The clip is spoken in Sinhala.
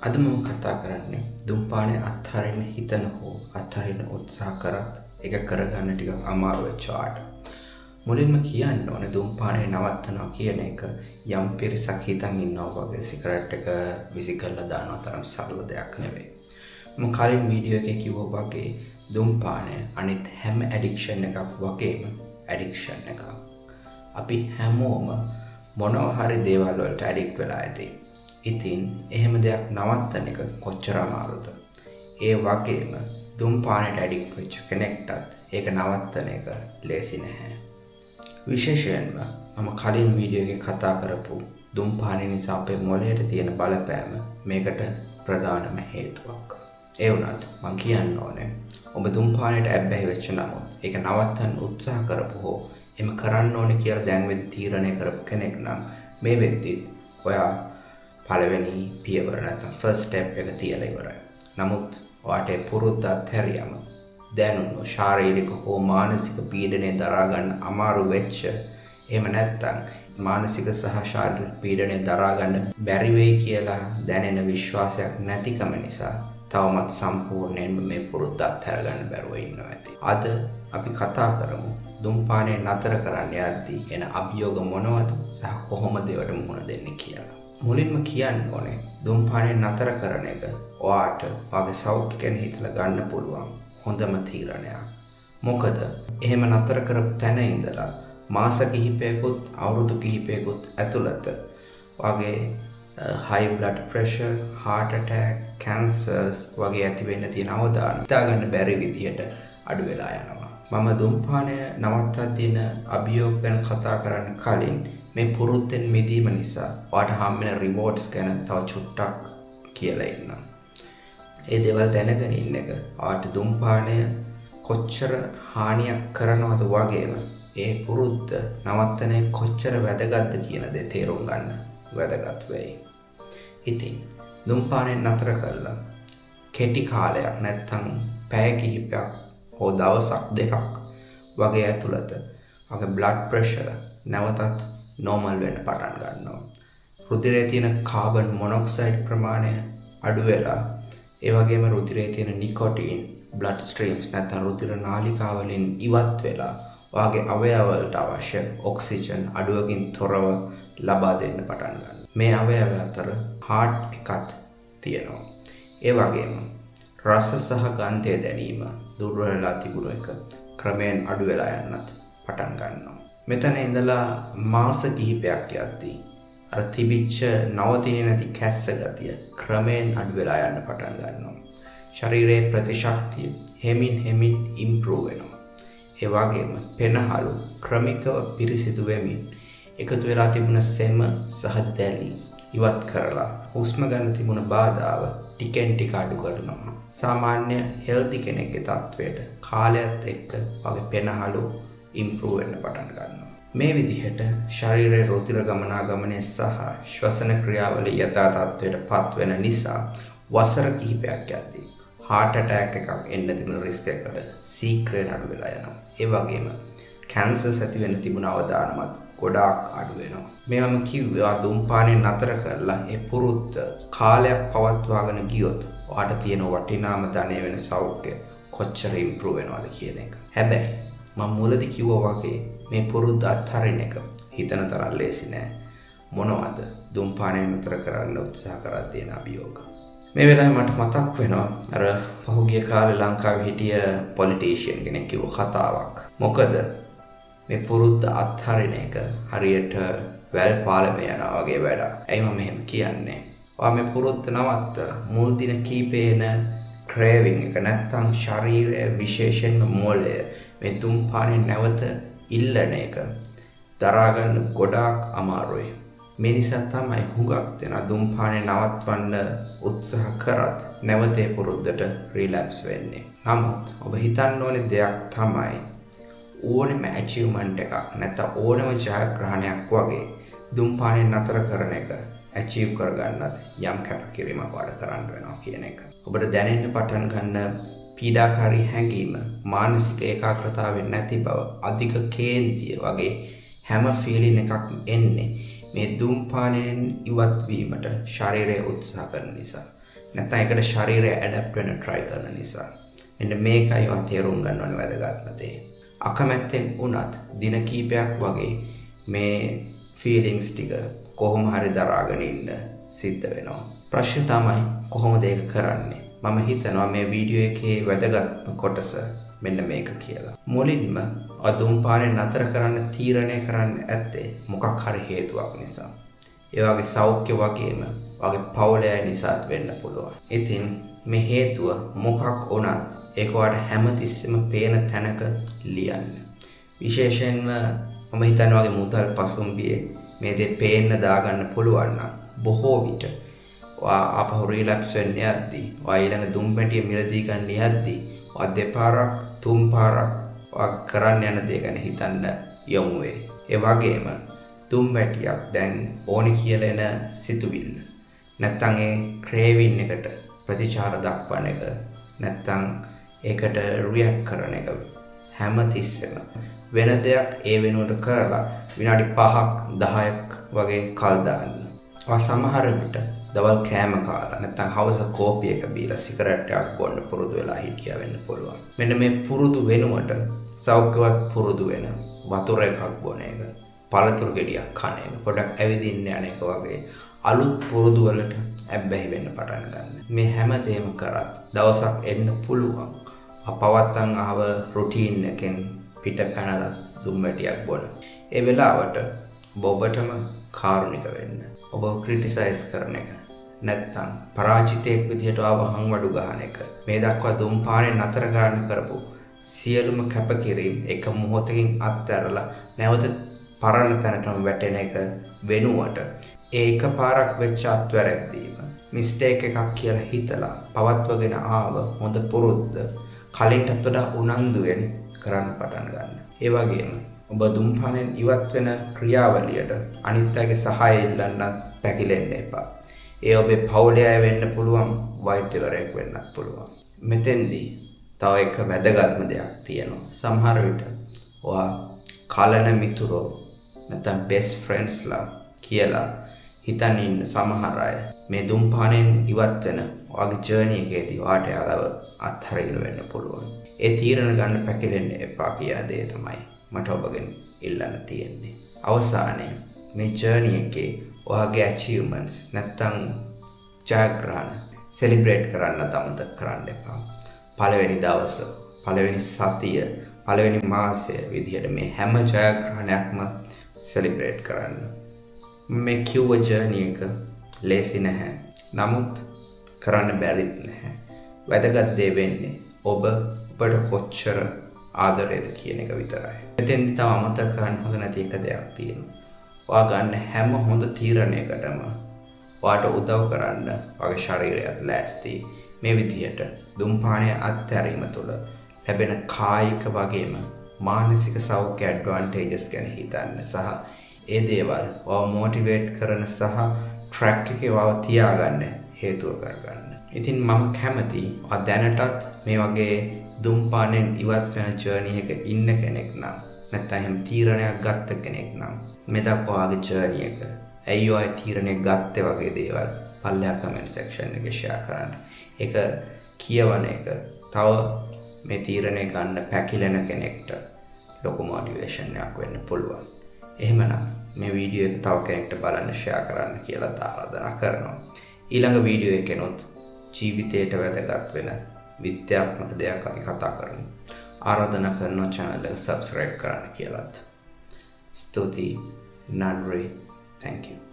අද මම කතා කරන්නේ දුම්පානය අත්හරින්න හිතන හෝ අත්හරින්න උත්සාහ කරත් ඒක කරගන්න ටිකක් අමාරු වෙච්ච ආට. මුලින්ම කියන්න ඕනේ දුම්පානය නවත්තනවා කියන එක යම් පිරිසක් හිතන් ඉන්නවා වගේ සිගරට් එක විසි කරලා දානවා තරම් සරල දෙයක් නෙවෙයි. මම කලින් වීඩියෝ එකේ කිව්වා වගේ දුම්පානය අනිත් හැම ඇඩික්ෂන් එකක් වගේම ඇඩික්ෂන් එකක්. අපි හැමෝම මොනවා හරි දේවල් වලට ඇඩික්ට් වෙලා ඇති. ඉතින් එහෙම දෙයක් නවත්තන එක කොච්චර අමාරුද? ඒ වගේම දුම්පානයට ඇඩික්ට් වෙච්ච කෙනෙක්ටත් ඒක නවත්තන එක ලේසි නැහැ. විශේෂයෙන්ම මම කලින් වීඩියෝ එකේ කතා කරපු දුම්පානය නිසා අපේ මොළයට තියෙන බලපෑම මේකට ප්‍රධානම හේතුවක්. ඒ වුණත් මම කියන්න ඕනේ ඔබ දුම්පානයට ඇබ්බැහි වෙච්ච නමුත් ඒක නවත්තන්න උත්සාහ කරපු හෝ එම කරන්න ඕනේ කියලා දැන් වෙද්දි තීරණය කරපු කෙනෙක් නම් මේ වෙද්දි ඔයා පළවෙනි පියවර නැත්නම් ෆස්ට් ස්ටෙප් එක තියලා ඉවරයි. නමුත් ඔයාට පුරුද්ද අත්හැරියම දැනුණු ශාරීරික හෝ මානසික පීඩනය දරා ගන්න අමාරු වෙච්ච එහෙම නැත්නම් මානසික සහ ශාරීරික පීඩනය දරා ගන්න බැරි වෙයි කියලා දැනෙන විශ්වාසයක් නැතිකම නිසා තවමත් සම්පූර්ණයෙන්ම මේ පුරුද්ද අත්හැර ගන්න බැරුව ඉන්නවා ඇති. අද අපි කතා කරමු දුම්පානය නතර කරන්න යද්දී එන අභියෝග මොනවද සහ කොහොමද ඒවට මුහුණ දෙන්නේ කියලා. මුලින්ම කියන්න ඕනේ දුම්පානය නතර කරන එක ඔයාට ඔයාගේ සෞඛ්‍ය ගැන හිතලා ගන්න පුළුවන් හොඳම තීරණයක්. මොකද එහෙම නතර කරපු තැන ඉඳලා මාස කිහිපයකුත් අවුරුදු කිහිපයකුත් ඇතුළත ඔයාගේ high blood pressure, heart attack, cancers වගේ ඇති වෙන්න තියෙන අවදානම් හිතා ගන්න බැරි විදියට අඩු වෙලා යනවා. මම දුම්පානය නවත්තලා තියෙන අභියෝග ගැන කතා කරන්න කලින් මේ පුරුද්දෙන් මිදීම නිසා ඔයාට හම්බෙන රිවෝඩ්ස් ගැන තව චුට්ටක් කියලා ඉන්නම්. ඒ දේවල් දැනගෙන ඉන්න එක ඔයාට දුම්පානය කොච්චර හානියක් කරනවද වගේම ඒ පුරුද්ද නවත්තනය කොච්චර වැදගත්ද කියන දේ තේරුම් ගන්න වැදගත් වෙයි. ඉතින් දුම්පානය නතර කළා කෙටි කාලයක් නැත්නම් පැය කිහිපයක් හෝ දවසක් දෙකක් වගේ ඇතුළත ඔයාගේ blood pressure නැවතත් normal වෙන්න පටන් ගන්නවා. රුධිරයේ තියෙන කාබන් මොනොක්සයිඩ් ප්‍රමාණය අඩු වෙලා ඒ වගේම රුධිරයේ තියෙන නිකොටින් blood streams නැත්නම් රුධිර නාලිකා වලින් ඉවත් වෙලා ඔයාගේ අවයවවලට අවශ්‍ය ඔක්සිජන් අඩුවකින් තොරව ලබා දෙන්න පටන් ගන්නවා. මේ අවයව අතර heart එකත් තියෙනවා. ඒ වගේම රස සහ ගන්ධය දැනීම දුර්වල වෙලා තිබුණු එක ක්‍රමයෙන් අඩු වෙලා යන්නත් පටන් ගන්නවා. මෙතන ඉඳලා මාස කිහිපයක් යද්දී අර තිබිච්ච නවතින්නේ නැති කැස්ස ගතිය ක්‍රමයෙන් අඩු වෙලා යන්න පටන් ගන්නවා. ශරීරයේ ප්‍රතිශක්තිය හෙමින් ඉම්ප්‍රූව් වෙනවා. ඒ වගේම පෙනහළු ක්‍රමිකව පිරිසිදු වෙමින් එකතු වෙලා තිබුණ සෙම සහ දැලි ඉවත් කරලා හුස්ම ගන්න තිබුණ බාධාව ටිකෙන් ටික අඩු කරනවා. සාමාන්‍ය හෙල්දි කෙනෙක්ගේ තත්වයට කාලයත් එක්ක වගේ පෙනහළු ඉම්ප්‍රූව් වෙන්න පටන් ගන්නවා. මේ විදිහට ශරීරයේ රුධිර ගමනාගමනය සහ ශ්වසන ක්‍රියාවලිය යථා තත්ත්වයට පත් වෙන නිසා වසර කිහිපයක් යද්දී heart attack එකක් එන්න තිබුණ රිස්ක් එකට සීක්‍රයෙන් අඩු වෙලා යනවා. ඒ වගේම cancers ඇති වෙන්න තිබුණ අවදානමත් ගොඩාක් අඩු වෙනවා. මේ මම කිව්වා දුම්පානය නතර කරලා ඒ පුරුද්ද කාලයක් පවත්වාගෙන ගියොත් ඔයාට තියෙන වටිනාම ධනය වෙන සෞඛ්‍ය කොච්චර ඉම්ප්‍රූව් වෙනවද කියන එක. හැබැයි මම මුලදී කිව්වා වගේ මේ පුරුද්ද අත්හරින එක හිතන තරම් ලේසි නෑ. මොනවද දුම්පානය නතර කරන්න උත්සාහ කරලා තියෙන අභියෝග. මේ වෙලාවේ මට මතක් වෙනවා අර පහුගිය කාලේ ලංකාවේ හිටිය පොලිටිෂියන් කෙනෙක් කිව්ව කතාවක්. මොකද මේ පුරුද්ද අත්හරින එක හරියට වැල් පාලමේ යනවා වගේ වැඩක්. ඇයි මම එහෙම කියන්නේ? ඔයා මේ පුරුද්ද නවත්තලා මුල් දින කීපේන ක්‍රේවිං එක නැත්තම් ශරීරයේ විශේෂයෙන්ම මොළය මේ දුම්පානය නැවත ඉල්ලන එක දරා ගන්න ගොඩාක් අමාරුයි. මේ නිසා තමයි හුඟක් දෙනා දුම්පානය නවත්වන්න උත්සාහ කරත් නැවතේ පුරුද්දට රිලැප්ස් වෙන්නේ. නමුත් ඔබ හිතන්න ඕනේ දෙයක් තමයි ඕනෙම ඇචීව්මන්ට් එකක් නැත්නම් ඕනෙම ජයග්‍රහණයක් වගේ දුම්පානය නතර කරන එක ඇචීව් කරගන්නත් යම් කැපකිරීමක් වඩ කරන්න වෙනවා කියන එක. ඔබට දැනෙන්න පටන් ගන්න පීඩාකාරී හැඟීම, මානසික ඒකාග්‍රතාවය නැති බව, අධික කේන්තිය වගේ හැම ෆීලින් එකක් එන්නේ මේ ධූම්පානයෙන් ඉවත් වීමට ශරීරය උත්සාහ කරන නිසා. නැත්නම් ඒකට ශරීරය ඇඩැප්ට් වෙන්න try කරන නිසා. මෙන්න මේකයි ඔය තේරුම් ගන්න ඕනේ වැදගත්ම දේ. අකමැත්තෙන් වුණත් දින කීපයක් වගේ මේ feelings ටික කොහොම හරි දරාගෙන ඉන්න සිද්ධ වෙනවා. ප්‍රශ්නේ තමයි කොහොමද ඒක කරන්නේ? මම හිතනවා මේ වීඩියෝ එකේ වැදගත්ම කොටස මෙන්න මේක කියලා. මුලින්ම ධූම්පානය නතර කරන්න තීරණය කරන්න ඇත්තේ මොකක් හරි හේතුවක් නිසා. ඒ වගේ සෞඛ්‍ය වගේම වගේ පවුලේ නිසාත් වෙන්න පුළුවන්. ඉතින් මේ හේතුව මොකක් වුණත් ඒක ඔයාලට හැමතිස්සෙම පේන තැනක ලියන්න. විශේෂයෙන්ම මම හිතනවා වගේ මුදල් පසුම්බියේ මේ දේ පේන්න දාගන්න පුළුවන් නම් බොහෝ විට ආපහු රිලැප්ස් වෙන්න යද්දී ඔයා ඊළඟ දුම්පැටිය මිලදී ගන්න යද්දී ඔයා දෙපාරක් තුන් පාරක් ඔයා කරන්න යන දේ ගැන හිතන්න යමු වේ. ඒ වගේම දුම්පැටියක් දැන් ඕනි කියලා එන සිතුවිල්ල නැත්තම් ඒ ක්‍රේවින් එකට ප්‍රතිචාර දක්වන එක නැත්තම් ඒකට රියැක්ට් කරන එක හැමතිස්සෙම වෙන දෙයක් ඒ වෙනුවට කරලා විනාඩි 5ක් 10ක් වගේ කල් දාන්න. සමහර විට දවල් කෑම කාලා නැත්නම් හවස කෝපි එක බීලා සිගරට් එකක් බොන්න පුරුදු වෙලා හිටියා වෙන්න පුළුවන්. මෙන්න මේ පුරුදු වෙනුවට සෞඛ්‍යවත් පුරුදු වෙන වතුර එකක් බොන එක, පළතුරු ගෙඩියක් කන එක, පොඩක් ඇවිදින්න යන එක වගේ අලුත් පුරුදු වලට ඇබ්බැහි වෙන්න පටන් ගන්න. මේ හැම දෙයක්ම කරත් දවසක් එන්න පුළුවන් අපවත්තන් ආව රුටීන් එකෙන් පිට පැනලා දුම්වැටියක් බොන. ඒ වෙලාවට ඔබටම කාරුණික වෙන්න. ඔබ ක්‍රිටිසයිස් කරන එක නැත්තම් පරාජිතයෙක් විදිහට ආව හංවඩු ගහන එක. මේ දක්වා ධූම්පානය නතර කරන්න කරපු සියලුම කැපකිරීම එක මොහොතකින් අත්හැරලා නැවත පරණ තැනටම වැටෙන එක වෙනුවට ඒ එකපාරක් වෙච්ච අත්වැරැද්දීම මිස්ටේක් එකක් කියලා හිතලා පවත්වගෙන ආව හොඳ පුරුද්ද කලින්ටත් වඩා උනන්දුවෙන් කරන්න පටන් ගන්න. ඒ වගේම ඔබ ධූම්පානයෙන් ඉවත් වෙන ක්‍රියාවලියට අනිත් අයගේ සහාය ඉල්ලන්නත් පැකිලෙන්න එපා. ඒ ඔබේ පවුලේ අය වෙන්න පුළුවන්, වෛද්‍යවරයෙක් වෙන්නත් පුළුවන්. මෙතෙන්දී තව එක වැදගත්ම දෙයක් තියෙනවා. සමහර විට ඔයා කලන මිතුරෝ නැත්නම් බෙස්ට් ෆ්‍රෙන්ඩ්ස්ලා කියලා හිතන් ඉන්න සමහර අය මේ ධූම්පානයෙන් ඉවත් වෙන ඔයාගේ ජර්නි එකේදී ඔයාට යාලව අත්හරින්න වෙන්න පුළුවන්. ඒ තීරණ ගන්න පැකිලෙන්න එපා කියන දේ තමයි මට ඔබගෙන් ඉල්ලන්න තියෙන්නේ. අවසානයේ මේ ජර්නි එකේ ඔයාගේ achievements නැත්තම් ජයග්‍රහණ සෙලිබ්‍රේට් කරන්න අමතක කරන්න එපා. පළවෙනි දවස, පළවෙනි සතිය, පළවෙනි මාසය විදිහට මේ හැම ජයග්‍රහණයක්ම සෙලිබ්‍රේට් කරන්න. මේ කිව්ව ජර්නි එක ලේසි නැහැ. නමුත් කරන්න බැරිත් නැහැ. වැදගත් දේ වෙන්නේ ඔබට කොච්චර ආදරේද කියන එක විතරයි. මෙතෙන්දි තව අමතක කරන්න හොඳ නැති එක දෙයක් තියෙනවා. ඔයා ගන්න හැම හොඳ තීරණයකටම ඔයාට උදව් කරන්න ඔයාගේ ශරීරයත් ලෑස්ති. මේ විදිහට ධූම්පානය අත්හැරීම තුළ ලැබෙන කායික වගේම මානසික සෞඛ්‍ය ඇඩ්වාන්ටේජස් ගැන හිතන්න සහ ඒ දේවල් ඔයාව මොටිවේට් කරන සහ ට්‍රැක් එකේ ඔයාව තියාගන්න හේතුව කරගන්න. ඉතින් මම කැමතියි ඔයා දැනටත් මේ වගේ ධූම්පානයෙන් ඉවත් වෙන ජර්නි එක ඉන්න කෙනෙක් නම් නැත්නම් එහෙම තීරණයක් ගත්ත කෙනෙක් නම් මෙතක් ඔයාගේ ජර්නි එක ඇයි ඔය තීරණයක් ගත්තේ වගේ දේවල් පල්ලෙහා කමෙන්ට් සෙක්ෂන් එකේ ෂෙයා කරන්න. ඒක කියවන එක තව මේ තීරණය ගන්න පැකිලෙන කෙනෙක්ට ලොකු මොටිවේෂන් එකක් වෙන්න පුළුවන්. එහෙමනම් මේ වීඩියෝ එක තව කෙනෙක්ට බලන්න ෂෙයා කරන්න කියලා ආරාධනා කරනවා. ඊළඟ වීඩියෝ එකෙනොත් ජීවිතයට වැදගත් වෙන විද්‍යාත්මක දෙයක් අපි කතා කරමු. ආරාධනා කරනවා channel එක subscribe කරන්න කියලාත්. ස්තුතියි නන්රි. Thank you.